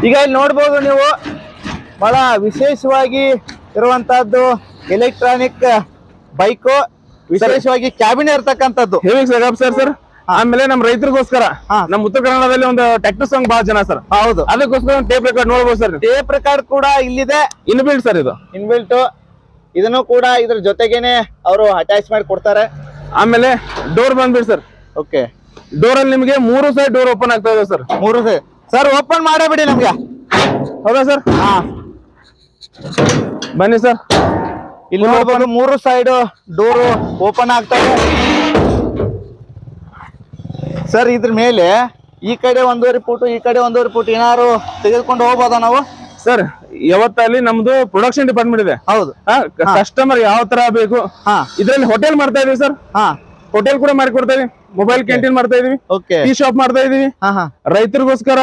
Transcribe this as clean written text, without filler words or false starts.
ಈಗ ಇಲ್ಲಿ ನೋಡ್ಬೋದು ನೀವು ಬಹಳ ವಿಶೇಷವಾಗಿ ಇರುವಂತಹದ್ದು ಎಲೆಕ್ಟ್ರಾನಿಕ್ ಬೈಕು, ವಿಶೇಷವಾಗಿ ಕ್ಯಾಬಿನ್ ಇರ್ತಕ್ಕಂಥದ್ದು. Heavy sir. ಆಮೇಲೆ ನಮ್ ರೈತರಿಗೋಸ್ಕರ ನಮ್ ಉತ್ತರ ಕನ್ನಡದಲ್ಲಿ ಒಂದು ಟ್ರ್ಯಾಕ್ಟರ್ ಸಾಂಗ್ ಬಹಳ ಜನ ಸರ್. ಹೌದು, ಅದಕ್ಕೋಸ್ಕರ ಟೇಪ್ ರೆಕಾರ್ಡ್ ನೋಡ್ಬೋದು ಸರ್. ಟೇಪ್ ರೆಕಾರ್ಡ್ ಕೂಡ ಇಲ್ಲಿದೆ, ಇನ್ಬಿಲ್ಟ್ ಸರ್. ಇದು ಇನ್ಬಿಲ್ಟ್. ಇದನ್ನು ಕೂಡ ಇದ್ರ ಜೊತೆಗೇನೆ ಅವರು ಅಟ್ಯಾಚ್ ಮಾಡಿ ಕೊಡ್ತಾರೆ. ಆಮೇಲೆ ಡೋರ್ ಬಂದ್ಬಿಡಿ ಸರ್. ಓಕೆ, ಡೋರ್ ಅಲ್ಲಿ ನಿಮಗೆ 3 ಸೈಡ್ ಡೋರ್ ಓಪನ್ ಆಗ್ತಾ ಇದೆ ಸರ್. 3 ಸರ್ ಓಪನ್ ಮಾಡೇ ಬಿಡಿ ನಮ್ಗೆ. ಹೌದಾ ಸರ್? ಹಾ, ಬನ್ನಿ ಸರ್. ಇಲ್ಲಿ ನೋಡ್ಬೋದು 3 ಸೈಡ್ ಡೋರ್ ಓಪನ್ ಆಗ್ತವೆ ಸರ್. ಇದ್ರ ಮೇಲೆ ಈ ಕಡೆ 1.5 ಫೂಟ್, ಈ ಕಡೆ 1.5 ಫೂಟ್ ಏನಾದ್ರು ತೆಗೆದುಕೊಂಡು ಹೋಗ್ಬೋದಾ ನಾವು ಸರ್? ಯಾವತ್ತಲ್ಲಿ ನಮ್ದು ಪ್ರೊಡಕ್ಷನ್ ಡಿಪಾರ್ಟ್ಮೆಂಟ್ ಇದೆ. ಹೌದು, ಕಸ್ಟಮರ್ ಯಾವ ತರ ಬೇಕು ಇದ್ರಲ್ಲಿ ಹೋಟೆಲ್ ಮಾಡ್ತಾ ಇದೀವಿ ಸರ್. ಹೋಟೆಲ್ ಕೂಡ ಮಾಡಿ ಕೊಡ್ತಾ ಇದೀವಿ, ಮೊಬೈಲ್ ಕ್ಯಾಂಟೀನ್ ಮಾಡ್ತಾ ಇದೀವಿ, ಟೀ ಶಾಪ್ ಮಾಡ್ತಾ ಇದೀವಿ. ರೈತರಿಗೋಸ್ಕರ